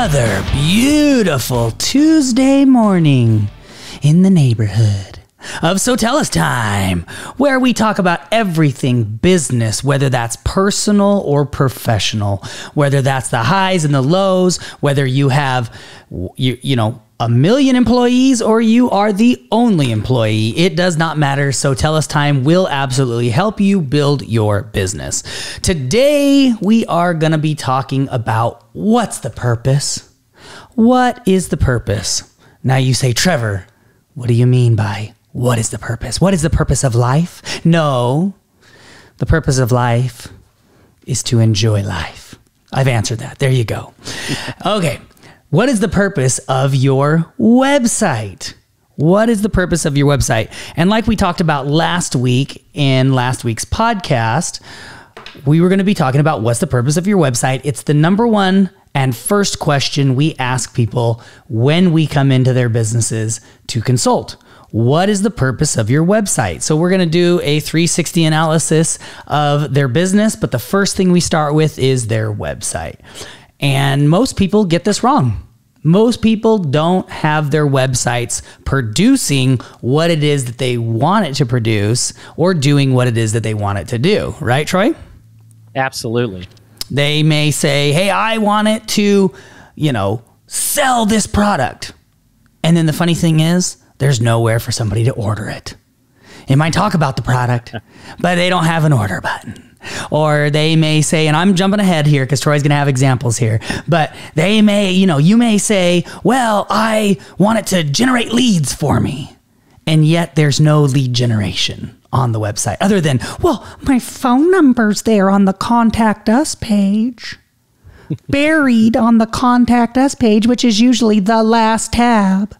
another beautiful Tuesday morning in the neighborhood of SoTellUs Time, where we talk about everything business, whether that's personal or professional, whether that's the highs and the lows, whether you have, you know, 1 million employees or you are the only employee. It does not matter. SoTellUs Time will absolutely help you build your business. Today, we are going to be talking about what's the purpose? What is the purpose? Now you say, Trevor, what do you mean by what is the purpose? What is the purpose of life? No, the purpose of life is to enjoy life. I've answered that. There you go. Okay. What is the purpose of your website? What is the purpose of your website? And like we talked about last week in last week's podcast, we were going to be talking about what's the purpose of your website. It's the number one and first question we ask people when we come into their businesses to consult. What is the purpose of your website? So we're going to do a 360 analysis of their business, but the first thing we start with is their website. And most people get this wrong. Most people don't have their websites producing what it is that they want it to produce or doing what it is that they want it to do. Right, Troy? Absolutely. They may say, hey, I want it to, you know, sell this product. And then the funny thing is, there's nowhere for somebody to order it. It might talk about the product, but they don't have an order button. Or they may say, and I'm jumping ahead here because Troy's going to have examples here, but they may, you may say, well, I want it to generate leads for me. And yet there's no lead generation on the website other than, well, my phone number's there on the contact us page, buried on the contact us page, which is usually the last tab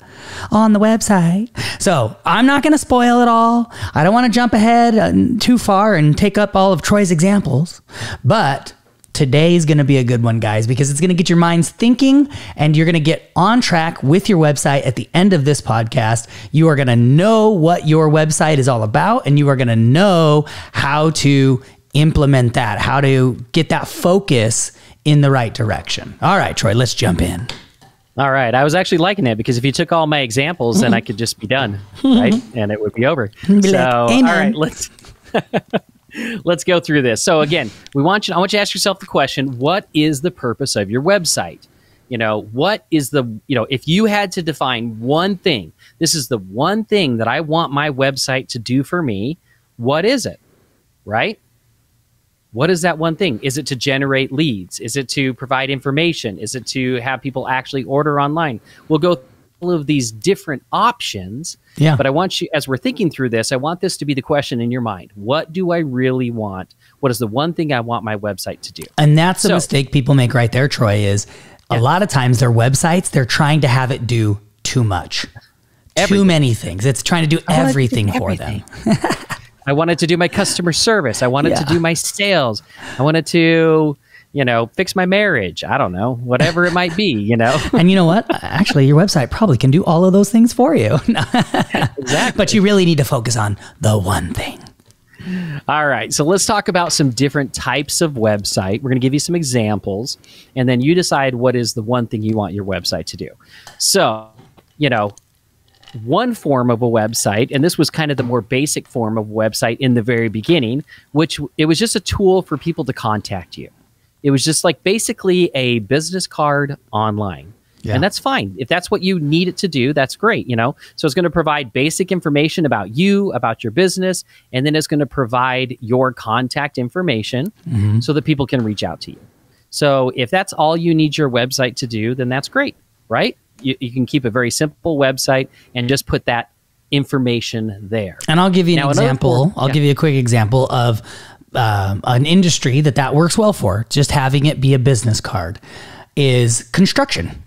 on the website. So I'm not going to spoil it all. I don't want to jump ahead too far and take up all of Troy's examples, but today's going to be a good one, guys, because it's going to get your minds thinking and you're going to get on track with your website. At the end of this podcast, you are going to know what your website is all about and you are going to know how to implement that, how to get that focus in the right direction. All right, Troy, let's jump in. All right. I was actually liking it because if you took all my examples, then I could just be done, right? And it would be over. So, all right, let's go through this. So again, I want you to ask yourself the question, what is the purpose of your website? What is if you had to define one thing, this is the one thing that I want my website to do for me, what is it? Right? What is that one thing? Is it to generate leads? Is it to provide information? Is it to have people actually order online? We'll go through all of these different options. Yeah. But I want you, as we're thinking through this, I want this to be the question in your mind. What do I really want? What is the one thing I want my website to do? And that's a mistake people make right there, Troy, is a lot of times their websites, they're trying to have it do too much. Too many things. It's trying to do everything for them. I wanted to do my customer service. I wanted to do my sales. I wanted to, fix my marriage. I don't know, whatever it might be, And you know what? Actually, your website probably can do all of those things for you. Exactly. But you really need to focus on the one thing. All right. So let's talk about some different types of website. We're going to give you some examples, and then you decide what is the one thing you want your website to do. So, one form of a website, and this was kind of the more basic form of a website in the very beginning, which it was just a tool for people to contact you. It was just like basically a business card online. Yeah. And that's fine. If that's what you need it to do, that's great, So it's going to provide basic information about you, about your business, and then it's going to provide your contact information so that people can reach out to you. So if that's all you need your website to do, then that's great, right? You can keep a very simple website and just put that information there. And I'll give you an example. I'll give you a quick example of an industry that works well for. Just having it be a business card is construction.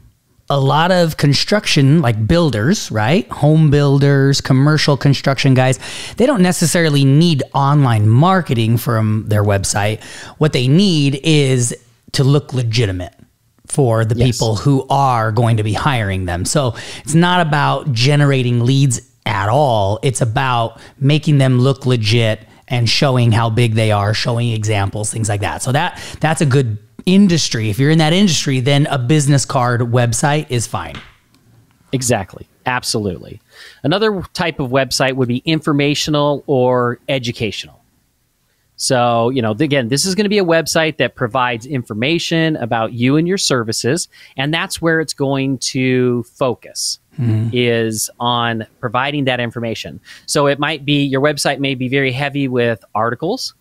A lot of construction, like builders, right? Home builders, commercial construction guys, they don't necessarily need online marketing from their website. What they need is to look legitimate for the people who are going to be hiring them. So it's not about generating leads at all. It's about making them look legit and showing how big they are, showing examples, things like that. So that's a good industry, if you're in that industry, then a business card website is fine. Exactly. Absolutely. Another type of website would be informational or educational. So, again, this is going to be a website that provides information about you and your services, and that's where it's going to focus, is on providing that information. So it might be, your website may be very heavy with articles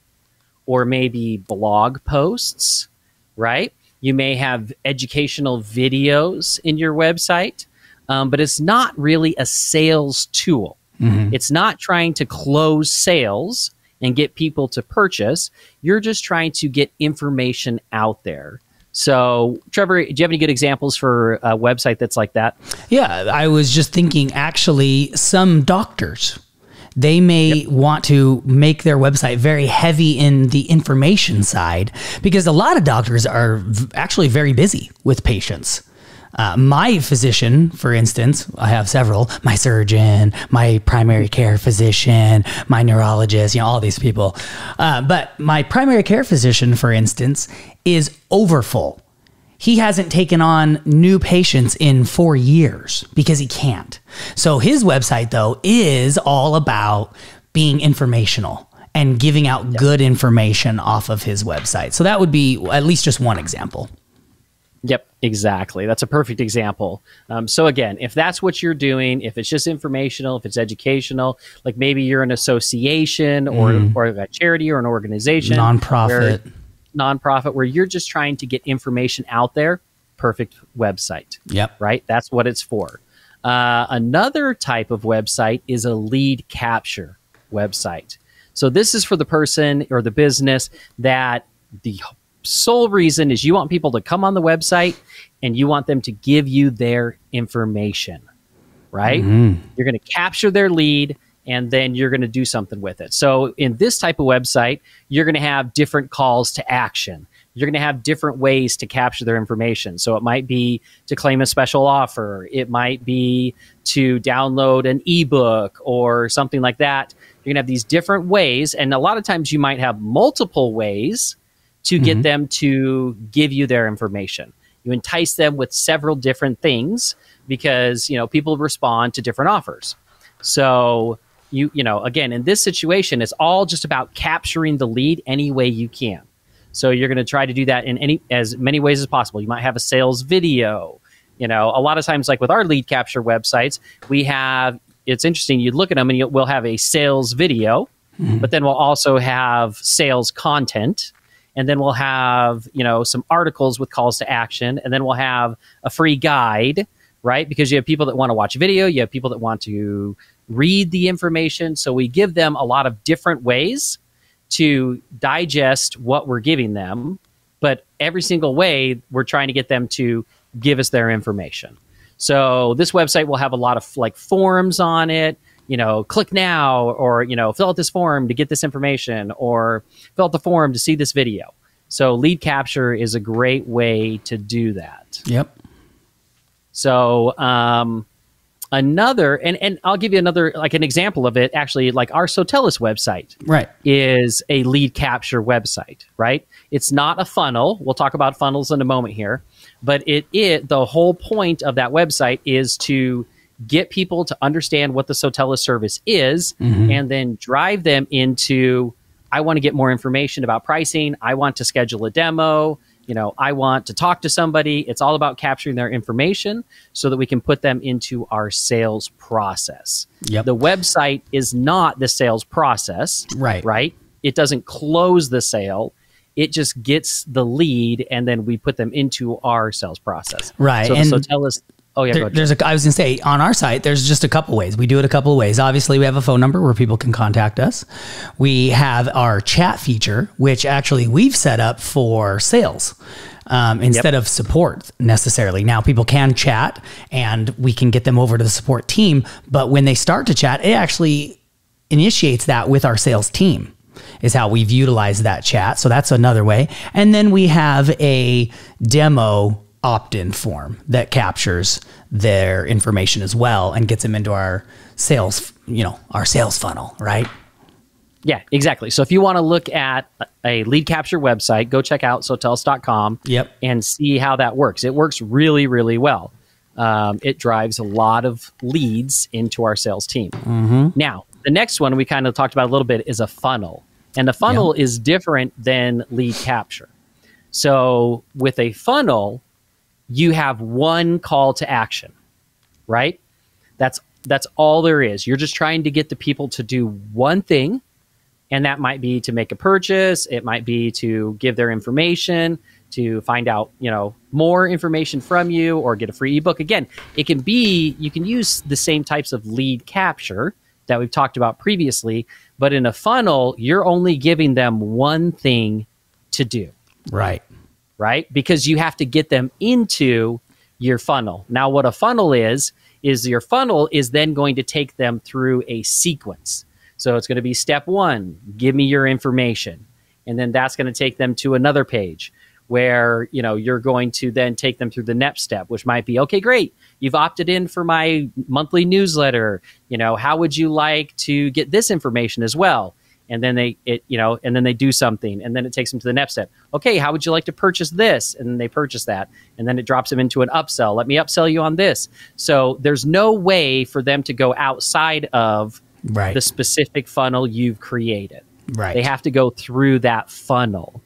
or maybe blog posts, right? You may have educational videos in your website, but it's not really a sales tool. It's not trying to close sales and get people to purchase. You're just trying to get information out there. So, Trevor, do you have any good examples for a website that's like that? Yeah, I was just thinking, actually, some doctors, they may want to make their website very heavy in the information side, because a lot of doctors are actually very busy with patients. My physician, for instance, I have several, my surgeon, my primary care physician, my neurologist, all these people. But my primary care physician, for instance, is overfull. He hasn't taken on new patients in 4 years because he can't. So his website, though, is all about being informational and giving out good information off of his website. So that would be at least just one example. Yep, exactly. That's a perfect example. So again, if that's what you're doing, if it's just informational, if it's educational, like maybe you're an association or a charity or an organization, nonprofit where you're just trying to get information out there, perfect website. Yep. Right? That's what it's for. Another type of website is a lead capture website. So this is for the person or the business that the sole reason is you want people to come on the website and you want them to give you their information, right? You're going to capture their lead and then you're going to do something with it. So in this type of website, you're going to have different calls to action. You're going to have different ways to capture their information. So it might be to claim a special offer. It might be to download an ebook or something like that. You're going to have these different ways. And a lot of times you might have multiple ways to get them to give you their information. You entice them with several different things because, people respond to different offers. So again, in this situation, it's all just about capturing the lead any way you can. So you're going to try to do that in as many ways as possible. You might have a sales video. A lot of times, like with our lead capture websites, it's interesting. You look at them and we'll have a sales video, but then we'll also have sales content. And then we'll have, some articles with calls to action. And then we'll have a free guide, right? Because you have people that want to watch a video. You have people that want to read the information. So we give them a lot of different ways to digest what we're giving them. But every single way, we're trying to get them to give us their information. So this website will have a lot of forums on it. Click now, or, fill out this form to get this information, or fill out the form to see this video. So lead capture is a great way to do that. Yep. So another, and I'll give you another, an example of it, actually, our SoTellUs website is a lead capture website, right? It's not a funnel. We'll talk about funnels in a moment here, but the whole point of that website is to get people to understand what the SoTellUs service is, and then drive them into, I want to get more information about pricing. I want to schedule a demo. I want to talk to somebody. It's all about capturing their information so that we can put them into our sales process. Yep. The website is not the sales process, right? It doesn't close the sale. It just gets the lead, and then we put them into our sales process. Right. So SoTellUs. Oh yeah, I was going to say, on our site, there's just a couple ways. We do it a couple of ways. Obviously, we have a phone number where people can contact us. We have our chat feature, which actually we've set up for sales instead of support necessarily. Now, people can chat and we can get them over to the support team. But when they start to chat, it actually initiates that with our sales team, is how we've utilized that chat. So that's another way. And then we have a demo opt-in form that captures their information as well and gets them into our sales, our sales funnel, right? Yeah, exactly. So if you want to look at a lead capture website, go check out SoTellUs.com and see how that works. It works really, really well. It drives a lot of leads into our sales team. Now, the next one we kind of talked about a little bit is a funnel. And the funnel is different than lead capture. So with a funnel, you have one call to action, right? That's all there is. You're just trying to get the people to do one thing. And that might be to make a purchase. It might be to give their information, to find out, more information from you or get a free ebook. Again, it can be, you can use the same types of lead capture that we've talked about previously, but in a funnel, you're only giving them one thing to do. Right. Because you have to get them into your funnel. Now, what a funnel is your funnel is then going to take them through a sequence. So it's going to be step 1, give me your information. And then that's going to take them to another page where, you're going to then take them through the next step, which might be, okay, great. You've opted in for my monthly newsletter. How would you like to get this information as well? And then they do something, and then it takes them to the next step. Okay, how would you like to purchase this? And then they purchase that, and then it drops them into an upsell. Let me upsell you on this. So there's no way for them to go outside of the specific funnel you've created. Right. They have to go through that funnel.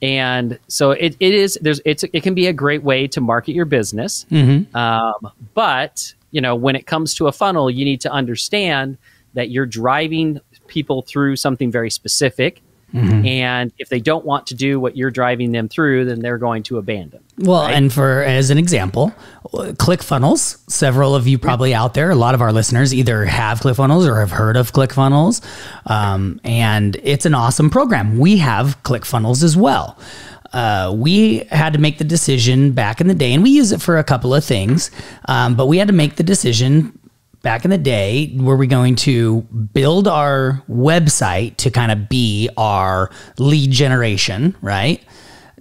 And so it can be a great way to market your business. But, when it comes to a funnel, you need to understand that you're driving people through something very specific. And if they don't want to do what you're driving them through, then they're going to abandon. Well, and as an example, ClickFunnels, several of you probably out there, a lot of our listeners either have ClickFunnels or have heard of ClickFunnels. And it's an awesome program. We have ClickFunnels as well. We had to make the decision back in the day, and we use it for a couple of things, but we had to make the decision back in the day, were we going to build our website to kind of be our lead generation,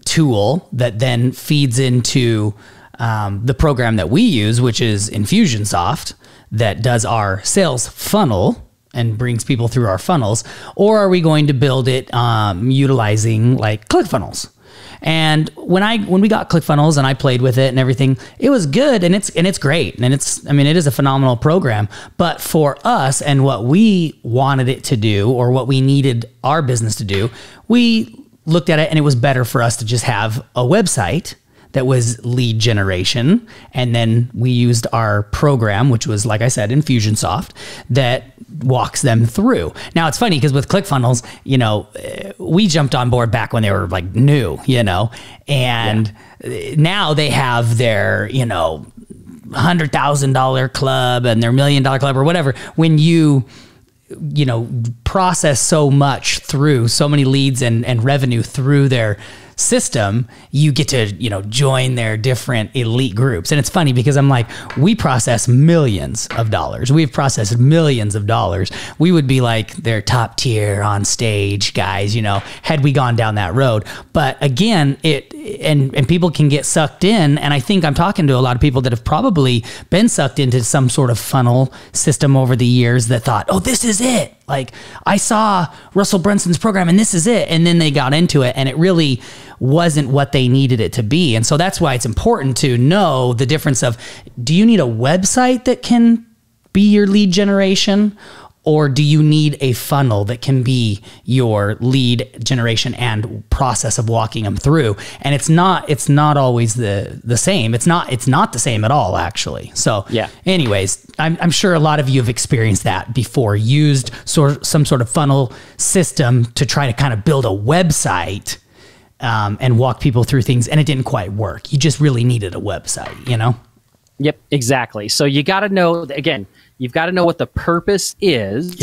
tool that then feeds into the program that we use, which is Infusionsoft, that does our sales funnel and brings people through our funnels? Or are we going to build it utilizing like ClickFunnels? And when we got ClickFunnels and I played with it and everything, it was good and it's great. And it is a phenomenal program. But for us and what we wanted it to do, or what we needed our business to do, we looked at it and it was better for us to just have a website that was lead generation. And then we used our program, which was, like I said, Infusionsoft, that walks them through. Now it's funny because with ClickFunnels, we jumped on board back when they were like new, and now they have their, $100,000 club and their $1 million club or whatever. When you process so much through so many leads and revenue through their system, you get to, join their different elite groups. And it's funny because I'm like, we process millions of dollars. We've processed millions of dollars. We would be like their top tier on stage guys, had we gone down that road. But again, and people can get sucked in. And I think I'm talking to a lot of people that have probably been sucked into some sort of funnel system over the years that thought, oh, this is it. Like, I saw Russell Brunson's program and this is it. And then they got into it and it really wasn't what they needed it to be. And so that's why it's important to know the difference of, do you need a website that can be your lead generation? Or do you need a funnel that can be your lead generation and process of walking them through? And it's not always the same. It's not the same at all, actually. So anyways, I'm sure a lot of you have experienced that before, used some sort of funnel system to try to kind of build a website and walk people through things, and it didn't quite work. You just really needed a website, Yep, exactly. So you got to know, again, you've got to know what the purpose is,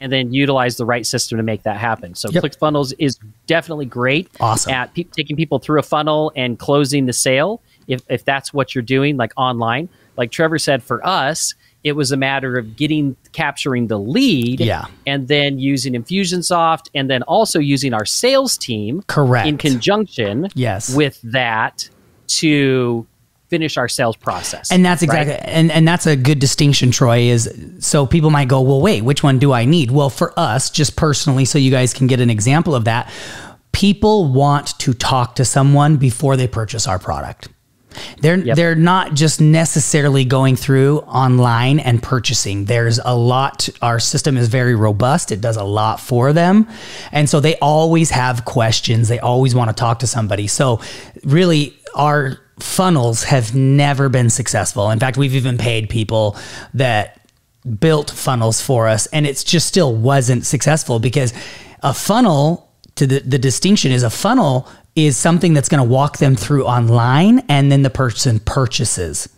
and then utilize the right system to make that happen. So ClickFunnels is definitely great at taking people through a funnel and closing the sale, if that's what you're doing, like online. Like Trevor said, for us, it was a matter of capturing the lead, and then using Infusionsoft, and then also using our sales team in conjunction with that to finish our sales process. And that's exactly, right? And that's a good distinction, Troy, is so people might go, well, wait, which one do I need? Well, for us, just personally, so you guys can get an example of that, people want to talk to someone before they purchase our product. They're not just necessarily going through online and purchasing. There's a lot. Our system is very robust. It does a lot for them. And so they always have questions. They always want to talk to somebody. So really, our funnels have never been successful. In fact, we've even paid people that built funnels for us, and it's just still wasn't successful, because a funnel, to the distinction is, a funnel is something that's going to walk them through online, and then the person purchases,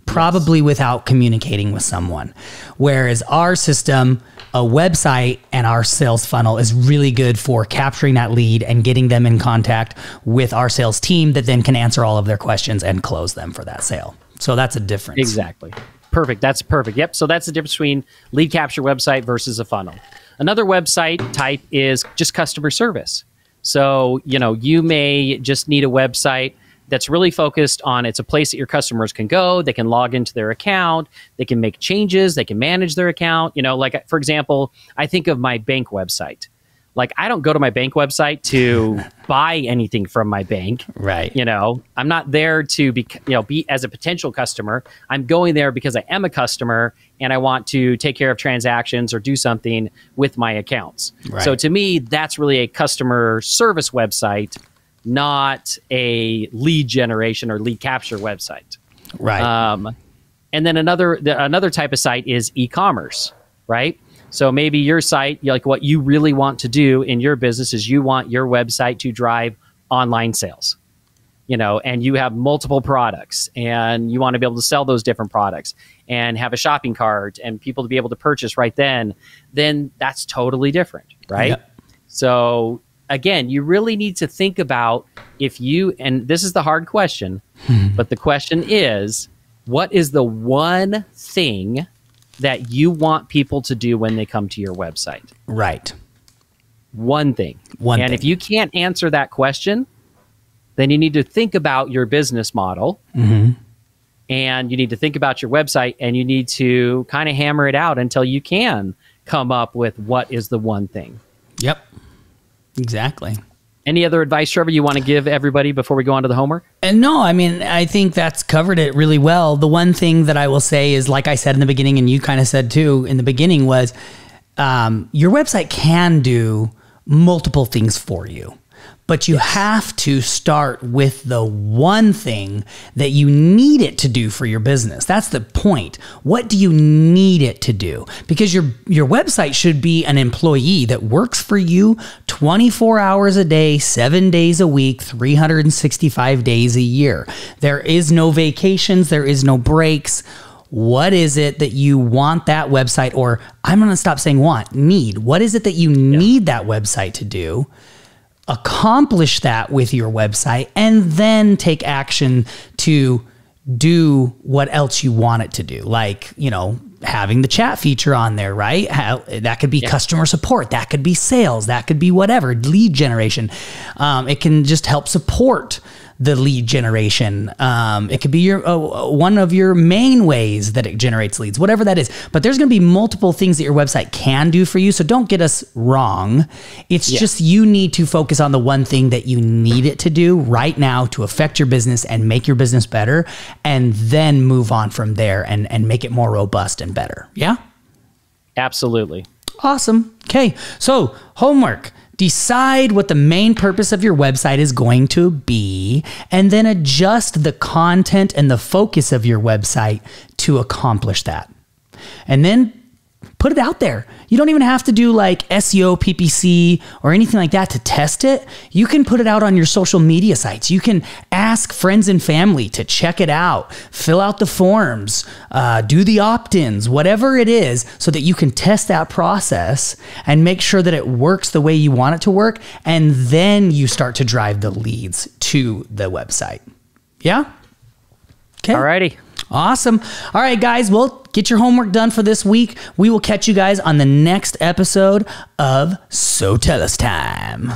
probably without communicating with someone. Whereas our system, a website and our sales funnel, is really good for capturing that lead and getting them in contact with our sales team that then can answer all of their questions and close them for that sale. So that's a difference. Exactly. Perfect. That's perfect. Yep. So that's the difference between lead capture website versus a funnel. Another website type is just customer service. So, you may just need a website that's really focused on, it's a place that your customers can go, they can log into their account, they can make changes, they can manage their account. Like, for example, I think of my bank website. Like, I don't go to my bank website to buy anything from my bank. Right. I'm not there to be as a potential customer. I'm going there because I am a customer and I want to take care of transactions or do something with my accounts. Right. So to me, that's really a customer service website, not a lead generation or lead capture website. Right. And then another type of site is e-commerce, right? So maybe your site, like what you really want to do in your business is you want your website to drive online sales, and you have multiple products and you want to be able to sell those different products and have a shopping cart and people to be able to purchase right then that's totally different, right? Yep. So again, you really need to think about and this is the hard question, but the question is, what is the one thing that you want people to do when they come to your website? Right. One thing. And if you can't answer that question, then you need to think about your business model, and you need to think about your website, and you need to kind of hammer it out until you can come up with what is the one thing. Yep. Exactly. Any other advice, Trevor, you want to give everybody before we go on to the homework? And no, I mean, I think that's covered it really well. The one thing that I will say is, like I said in the beginning, and you kind of said too in the beginning, was your website can do multiple things for you, but you have to start with the one thing that you need it to do for your business. That's the point. What do you need it to do? Because your website should be an employee that works for you 24 hours a day, 7 days a week, 365 days a year. There is no vacations. There is no breaks. What is it that you want that website, or I'm going to stop saying want, need. What is it that you need that website to do? Accomplish that with your website, and then take action to do what else you want it to do. Like, having the chat feature on there, right? That could be customer support. That could be sales. That could be whatever, lead generation. It can just help support the lead generation. It could be your one of your main ways that it generates leads, whatever that is. But there's going to be multiple things that your website can do for you. So don't get us wrong. It's just you need to focus on the one thing that you need it to do right now to affect your business and make your business better, and then move on from there and make it more robust and better. Yeah? Absolutely. Awesome. Okay. So homework. Decide what the main purpose of your website is going to be, and then adjust the content and the focus of your website to accomplish that. And then put it out there. You don't even have to do like SEO, PPC, or anything like that to test it. You can put it out on your social media sites. You can ask friends and family to check it out, fill out the forms, do the opt-ins, whatever it is, so that you can test that process and make sure that it works the way you want it to work. And then you start to drive the leads to the website. Yeah? Okay. All righty. Awesome. All right, guys. Well, get your homework done for this week. We will catch you guys on the next episode of SoTellUs Time.